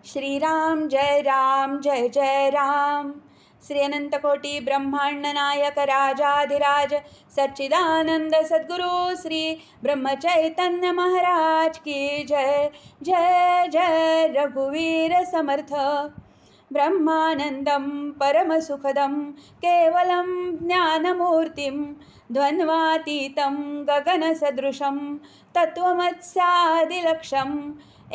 श्रीराम जय जय राम। श्री अनंतकोटी ब्रह्मांड नायक राजाधिराज सच्चिदानंद सद्गुरु श्री ब्रह्मचैतन्य महाराज की जय। जय जय रघुवीर समर्थ। ब्रह्मानंदं परमसुखदं केवलं ज्ञानमूर्तिं द्वन्द्वातीतं गगनसदृशं तत्त्वमस्यादिलक्ष्यम्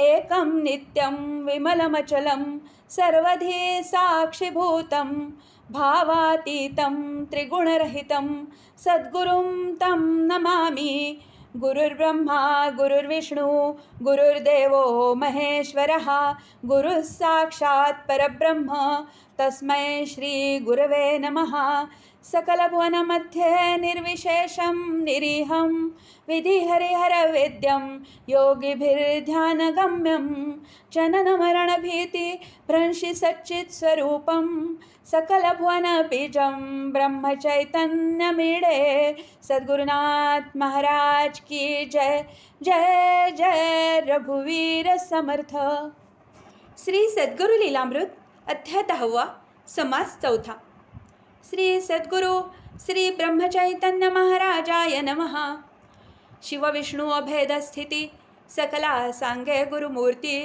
एकं नित्यं विमलमचलं सर्वधी साक्षिभूतं भावातीतं त्रिगुणरहितं सद्गुरुं तं नमामि। गुरुर्ब्रह्मा गुरुर्विष्णु गुरुर्देवो महेश्वरः गुरुः साक्षात् परब्रह्म तस्मै श्री गुरवे नमः। सकलभुवनमध्ये निर्विशेषं निरीहं विधिहरिहरवेद्यं योगिभिर्ध्यानगम्यं जननमरणभीतिभ्रंशि सच्चित्स्वरूपं सकलभुवनबीजं ब्रह्मचैतन्यमीडे सद्गुरुनाथ महाराज की जय। जय जय रघुवीर समर्थ। श्री सद्गुरु लीलामृत अध्याय 10 समास 4। श्री सद्गुरु श्री ब्रह्मचैतन्य महाराजाय नमः। शिवविष्णु अभेद स्थिती सकला सांगे गुरुमूर्ती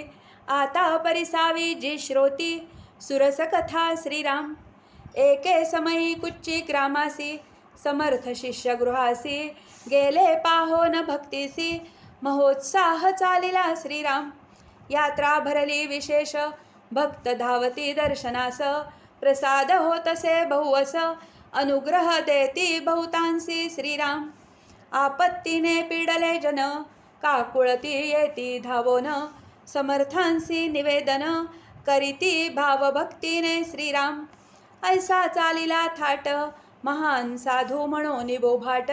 आता परिसावी जी श्रोती सुरस कथा श्रीराम। एके समयी कुच्ची ग्रामासी समर्थ शिष्य गृहासी गेले पाहोन भक्तीसी महोत्साह चालिला श्रीराम। यात्रा भरली विशेष भक्त धावती दर्शनास प्रसाद होतसे बहुवस अनुग्रह देती बहुतांसी श्रीराम। आपत्तीने पीडले जन काकुळती येती धावोन समर्थांसी निवेदन करीती भावभक्तीने श्रीराम। ऐसा चालिला थाट महान साधू म्हणून बोभाट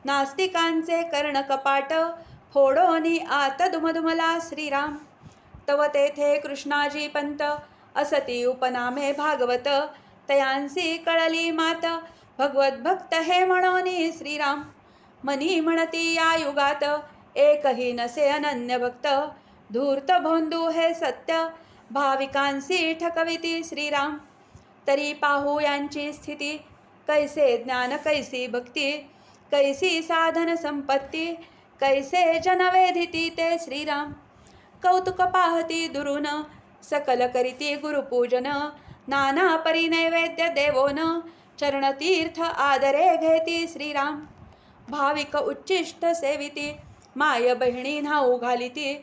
नास्तिकांचे कर्ण कपाट फोडोनी आत दुमदुमला श्रीराम। तव तेथे कृष्णाजी पंत असती उपनामे भागवत तयांसी कळली मात भगवत भक्त हे म्हणोनी श्रीराम। मनी म्हणती या युगात एकही नसे अनन्य भक्त धूर्त भोंदू हे सत्य भाविकांसी ठकविती श्रीराम। तरी पाहू यांची स्थिती कैसे ज्ञान कैसी भक्ती कैसी साधन संपत्ती कैसे जनवेधिती ते श्रीराम। कौतुक पाहती दुरून सकल करीती गुरुपूजन नाना परी नैवेद्य देवोन चरणतीर्थ आदरे घेती श्रीराम। भाविक उच्चिष्ट सेविती माय बहिणी न्हाऊ घालिती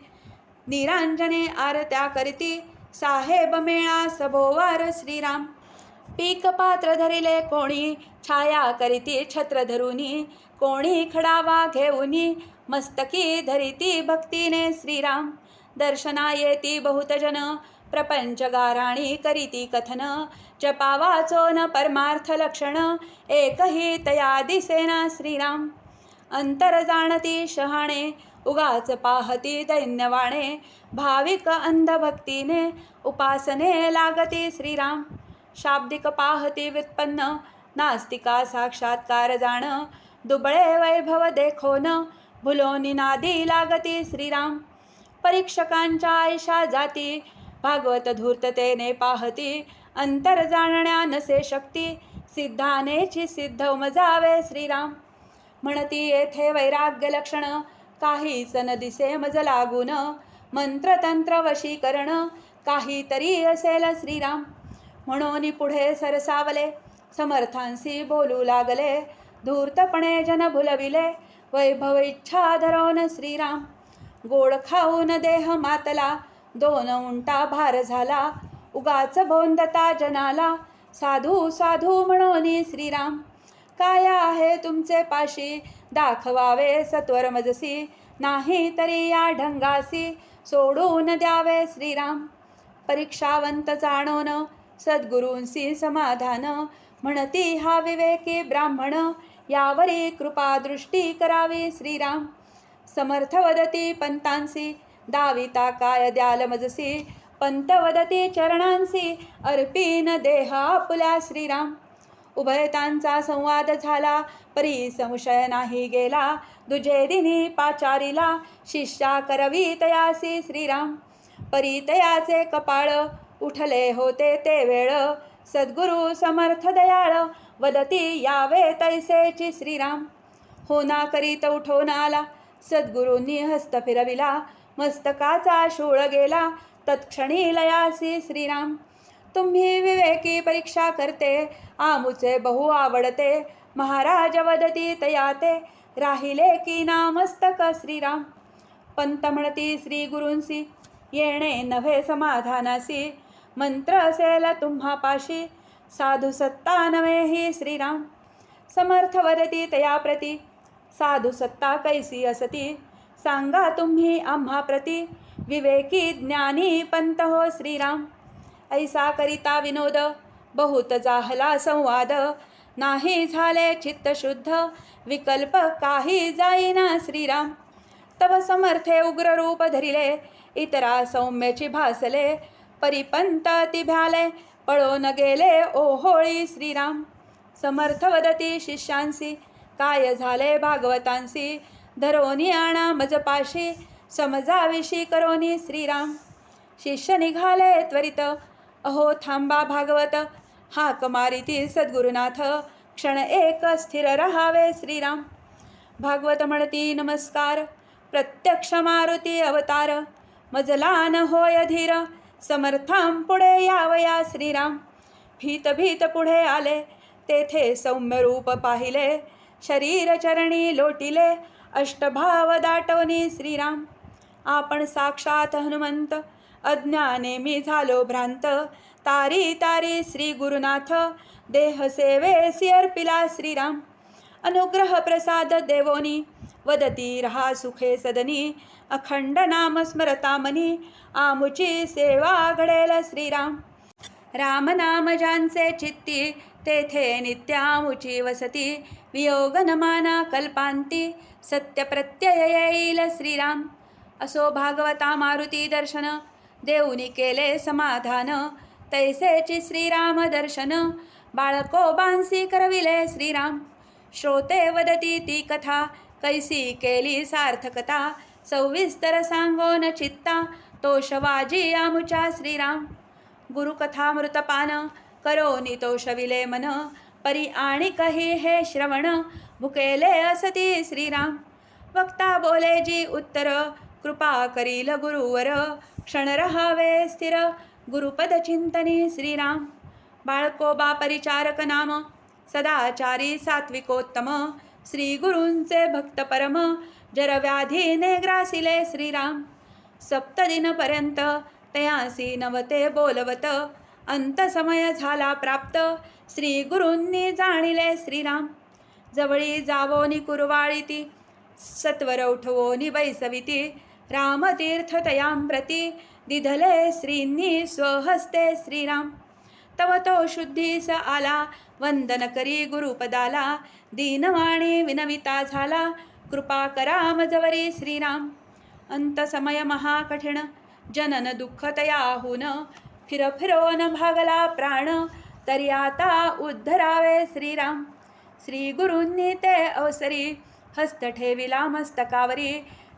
निरांजने आरत्या करीती साहेब मेळा सभोवार श्रीराम। पीक पात्र धरिले कोणी छाया करीती छत्र धरुनी कोणी खडावा घेऊनी मस्तकी धरिती भक्तीने श्रीराम। दर्शना येती बहुत जन प्रपंच गाराणी करीती कथन जपा वाचोन परमार्थ लक्षण एकही तया दिसेना श्रीराम। अंतर जाणती शहाणे उगाच पाहती दैन्यवाणे भाविक अंधभक्तीने उपासने लागती श्रीराम। शाब्दिक पाहती व्युत्पन्न नास्तिका साक्षात्कार जाण दुबळे वैभव देखोन भुलोनी नादी लागती श्रीराम। परीक्षकांच्या आयशा जाती भागवत धूर्ततेने पाहती अंतर जाणण्या नसे शक्ती सिद्धानेची सिद्ध उमजावे श्रीराम। म्हणती येथे वैराग्य लक्षण काहीच न दिसे मज लागून मंत्रतंत्र वशीकरण काहीतरी असेल श्रीराम। म्हणून पुढे सरसावले समर्थांसी बोलू लागले धूर्तपणे जन भुलविले वैभव इच्छा धरवून श्रीराम। गोड खाऊन देह मातला दोन उंटा भार झाला उगाच भोंदता जनाला साधू साधू म्हणोनी श्रीराम। काय आहे तुमचे पाशी दाखवावे सत्वर मजसी नाही तरी या ढंगासी सोडून द्यावे श्रीराम। परीक्षावंत जाणोन सद्गुरूंसी समाधान म्हणती हा विवेकी ब्राह्मण यावरी कृपा दृष्टी करावी श्रीराम। समर्थ वदती पंतांसी दाविता काय द्याल मजसी पंत वदती चरणांसी अर्पीन देह आपुल्या श्रीराम। उभयतांचा संवाद झाला परी संशय नाही गेला दुजे दिनी पाचारीला शिष्या करवी तयासी श्रीराम। परितयाचे कपाळ उठले होते ते वेळ सद्गुरु समर्थ दयाळ वदती यावे तैसेची श्रीराम. हो ना करीत उठून आला सद्गुरूंनी हस्त फिरविला मस्तकाचा शूळ गेला तत्क्षणी लयासी श्रीराम. तुम्ही विवेकी परीक्षा करते आमुचे बहु आवडते महाराज वदती तयाते राहिले की नामस्तक श्रीराम. पंत म्हणती श्री गुरूंसी येणे नव्हे समाधानासी मंत्र असेल तुम्हापाशी साधू सत्ता नव्हे ही श्रीराम. समर्थ वदती तया प्रती साधू सत्ता कैसी असती सांगा तुम्ही आम्हा प्रती विवेकी ज्ञानी पंत हो श्रीराम. ऐसा करिता विनोद बहुत जाहला संवाद नाही झाले चित्त शुद्ध विकल्प काही जाईना श्रीराम. तव समर्थे उग्र रूप धरिले इतरा सौम्यची भासले परिपंत ती भ्याले पळून गेले ओहोळी श्रीराम. समर्थ वदती शिष्यांसी काय झाले भागवतांसी धरोनी आणा मजपाशी समजाविषयी करोनी श्रीराम. शिष्य निघाले त्वरित अहो थांबा भागवत हाक मारिती सद्गुरुनाथ क्षण एक स्थिर रहावे श्रीराम. भागवत म्हणती नमस्कार प्रत्यक्ष मारुती अवतार मजलान होय धीर समर्थां पुढे यावया श्रीराम. भीत भीत पुढे आले तेथे सौम्य रूप पाहिले शरीर चरणी लोटिले अष्टभाव दाटवनी श्रीराम. आपण साक्षात हनुमंत अज्ञाने मी झालो भ्रांत तारी तारी श्री गुरुनाथ देह सेवेसी अर्पिला श्रीराम. अनुग्रह प्रसाद देवोनी वदती रहा सुखे सदनी अखंड नाम स्मरता मनी आमुची सेवा घडेल श्रीराम. राम नाम ज्यांचे चित्ती तेथे नित्यामुची वसती वियोग नमाना कल्पांती सत्य प्रत्यय येईल श्रीराम. असो भागवता मारुती दर्शन देऊनी केले समाधान तैसेची श्रीराम दर्शन बाळकोबांसी करविले श्रीराम. श्रोते वदती ती कथा कैसी केली सार्थकता सविस्तर सांगोन चित्ता तोषवाजी आमुच्या श्रीराम. गुरुकथामृतपान करोनी तोषविले मन परी आणि कही हे श्रवण भुकेले असती श्रीराम. वक्ता बोले जी उत्तर कृपा करील गुरुवर क्षण रहावे स्थिर गुरुपद चिंतनी श्रीराम. बाळकोबा परिचारक नाम सदाचारी सात्विकोत्तम श्री गुरूंचे भक्त परम जरव्याधीने ग्रासिले श्रीराम. सप्तदिनपर्यंत तयासी नवते बोलवत अंत समय झाला प्राप्त श्री गुरूंनी जाणिले श्रीराम. जवळी जावोनी कुरवाळीती सत्वर उठवोनी बैसविती रामतीर्थ तयां प्रती दिधले श्रींनी स्वहस्ते श्रीराम. तव तो शुद्धीस आला वंदन करी गुरुपदाला दीनवाणी विनविता झाला कृपा करा मजवरी श्रीराम. अंत समय महाकठीण जनन दुःख तयाहून फिरोन भागला प्राण तरी आता उद्धरावे श्रीराम. श्री गुरूंनी ते अवसरी हस्त ठेविला मस्तकावरी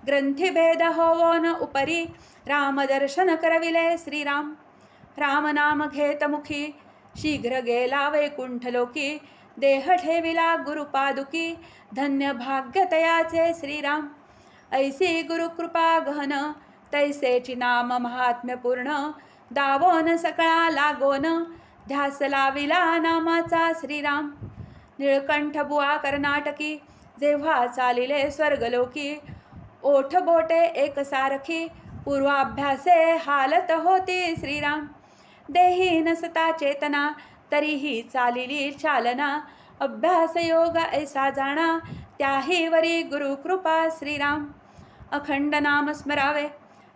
ग्रंथिभेद होवोन उपरी रामदर्शन करविले श्रीराम. रामनाम घेत मुखी शीघ्र गेला वैकुंठलोकी देह ठेविला गुरुपादुकी धन्य भाग्य तयाचे श्रीराम. ऐसी गुरुकृपा गहन तैसेची नाम महात्म्य पूर्ण दावोन सकळा लागोन ध्यास लाविला नामाचा श्रीराम. निळकंठ बुवा कर्नाटकी जेव्हा चालिले स्वर्गलोकी ओठ बोटे एकसारखी पूर्वाभ्यासे हालत होती श्रीराम. देही नसता चेतना तरीही चालिली चालना अभ्यास योग ऐसा जाणा त्याही वरी गुरुकृपा श्रीराम. अखंड नाम स्मरावे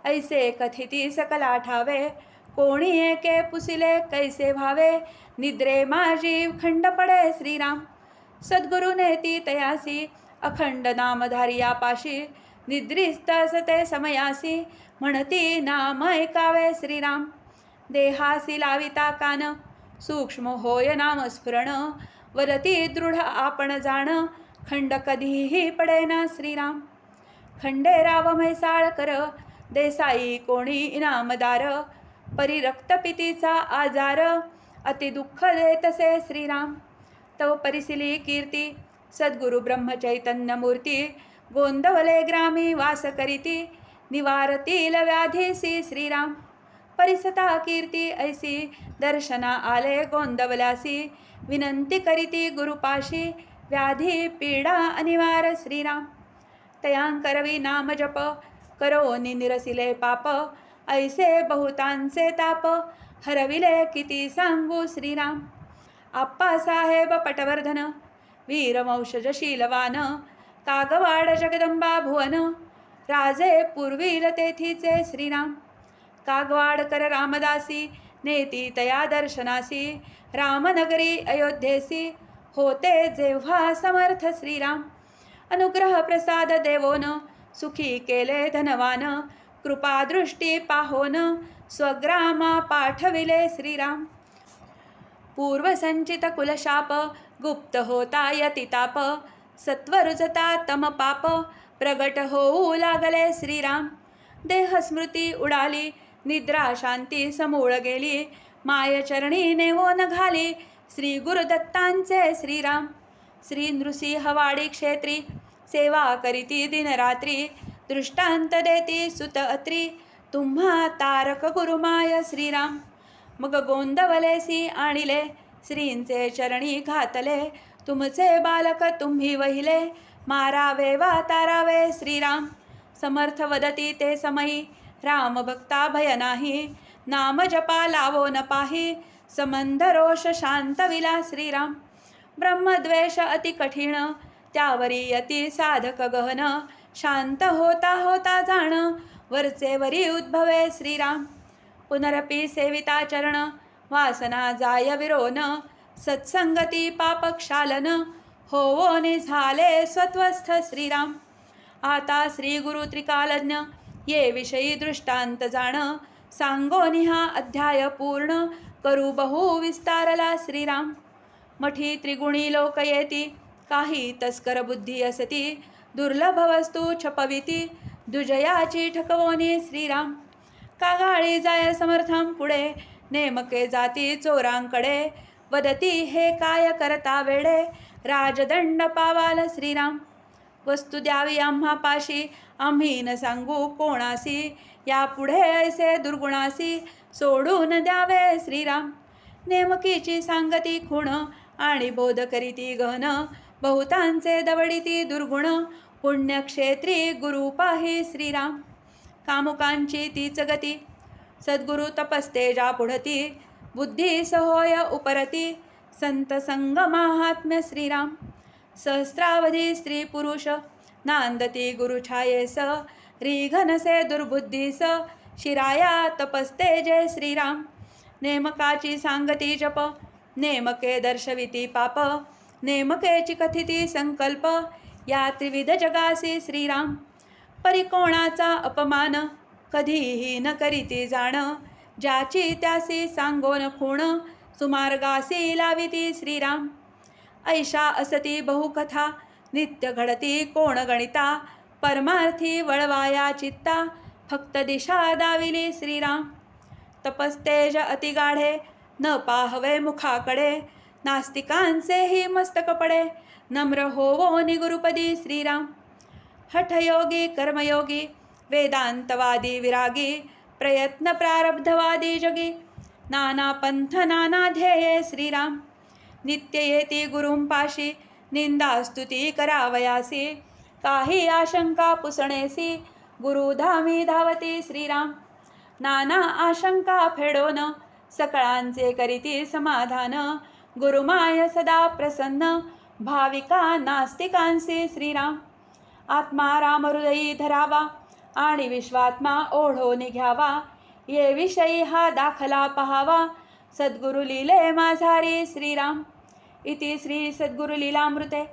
ऐसे कथिती सकला ठावे कोणी एके पुसिले कैसे भावे निद्रे माझी खंड पडे श्रीराम. सद्गुरुने ती तयासी अखंड नामधारिया पाशी निद्रिस्त असते समयासी म्हणती नाम ऐकावे श्रीराम. देहासी लाविता कान सूक्ष्म होय नामस्फुरण वरती दृढ आपण जाण खंड कधीही पडेना श्रीराम. खंडेराव म्हैसाळ कर देसाई कोणी इनामदार, परी रक्तपितीचा आजार, अति दुःख देतसे श्रीराम. तव परिसिली कीर्ती, सद्गुरु ब्रह्मचैतन्य मूर्ती, गोंदवले ग्रामी वास करीती, निवारतील व्याधीसी श्रीराम. परिसता कीर्ती ऐसी, दर्शना आले गोंदवल्यासी, विनंती करीती गुरुपाशी, व्याधी पीडा अनिवार श्रीराम. तयांकरवी नाम जप, करोनी निरसिले पाप, ऐसे बहुतांचे ताप, हरविले किती सांगू श्रीराम. आप्पासाहेब पटवर्धन, वीरवंशज शीलवान, कागवाड जगदंबा भुवन, राजे पूर्वील तेथीचे श्रीराम. कागवाडकर रामदासी, नेती तया दर्शनासी, रामनगरी अयोध्येसी, होते जेव्हा समर्थ श्रीराम. अनुग्रह प्रसाद देवोन, सुखी केले धनवान, कृपादृष्टी पाहोन, स्वग्रामा पाठविले श्रीराम. पूर्वसंचित कुलशाप, गुप्त होता यतिताप, सत्वरुजता तम पाप, प्रगट होऊ लागले श्रीराम. देह स्मृती उडाली, निद्रा शांती समूळ गेली, मायचरणी नेवोन घाली, श्री गुरुदत्तांचे श्रीराम. श्री नृसिंहवाडी क्षेत्री, सेवा करीती दिनरात्री, दृष्टांत देती सुत अत्री, तुम्हा तारक गुरुमाय श्रीराम. मग गोंदवलेसी आणिले, श्रींचे चरणी घातले, तुमचे बालक तुम्ही वहिले, मारावे वा तारावे श्रीराम. समर्थ वदती ते समयी, राम भक्ता भय नाही, नाम जपा लावो न पाही, संबंध रोष शांत विला श्रीराम. ब्रह्मद्वेष अति कठीण, त्यावरी अति साधक गहन, शांत होता होता जाण, वरचे वरी उद्भवे श्रीराम. पुनरपि सेविता चरण, वासना जाय विरोन, सत्संगती पापक्षालन, होवोने झाले स्वत्वस्थ श्रीराम. आता श्री गुरु त्रिकालज्ञ, ये विषयी दृष्टांत जाण, सांगोनी हा अध्याय पूर्ण, करू बहु विस्तारला श्रीराम. मठी त्रिगुणी लोक येती, काही तस्कर बुद्धी असती, दुर्लभ वस्तू छपविती, दुजयाची ठकवोनी श्रीराम. कागाळी जाय समर्थां पुढे, नेमके जाती चोरांकडे, वदती हे काय करता वेडे, राजदंड पावाल श्रीराम. वस्तू द्यावी आम्हा पाशी, आम्ही न सांगू कोणासी, यापुढे ऐसे दुर्गुणासी, सोडून द्यावे श्रीराम. नेमकीची सांगती खूण, आणि बोध करीती गहन, बहुतांचे दवडिती दुर्गुण, पुण्यक्षेत्री गुरु पाही श्रीराम. कामुकांची तीच गती, सद्गुरु तपस्तेजा पुढती, बुद्धी सहोय उपरती, संत संग माहात्म्य श्रीराम. सहस्रावधी स्त्री पुरुष, नांदती गुरुछायेस, रिघनसे दुर्बुद्धीस, शिराया तपस्तेजे श्रीराम. नेमकाची सांगती जप, नेमके दर्शविती पाप, नेमकेची कथिती संकल्प, या त्रिविध जगासी श्रीराम. परिकोणाचा अपमान, कधीही न करीती जाण, ज्याची त्यासी सांगोन खूण, सुमार्गासी लाविती श्रीराम. ऐशा असती बहुकथा, नित्य घडती कोण गणिता, परमार्थी वळवाया चित्ता, फक्त दिशा दाविली श्रीराम. तपस्तेज अतिगाढे, न पाहवे मुखाकडे, नास्तिकांचेही मस्तक पडे, नम्र होवो निगुरुपदी श्रीराम. हठयोगी कर्मयोगी, वेदांतवादी विरागी, प्रयत्न प्रारब्धवादी जगी, नाना पंथ नाना ध्येये श्रीराम. नित्य येती गुरुंपाशी, निंदास्तुती करावयासी, काही आशंका पुसणेसी, गुरुधामी धावती श्रीराम. नाना आशंका फेडोन, सकळांचे करीती समाधान, गुरुमाय सदा प्रसन्न, भाविका नास्तिकांसी श्रीराम. आत्मा राम हृदयी धरावा, आणि विश्वात्मा ओढो निघ्यावा, ये विषयी हा दाखला पहावा, सद्गुरु लीले माझारी श्रीराम. इति श्री सद्गुरु लीलामृते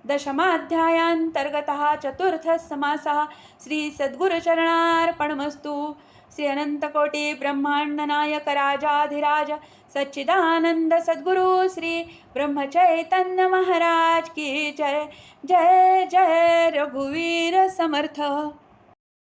दशमाध्यायांतर्गतः चतुर्थ समासः. श्री सद्गुरुचरणार्पणमस्तु. श्री अनंतकोटी ब्रह्मांड नायक राजाधिराज सच्चिदानंद सद्गुरु श्री ब्रह्मचैतन्य महाराज की जय. जय जय रघुवीर समर्थ.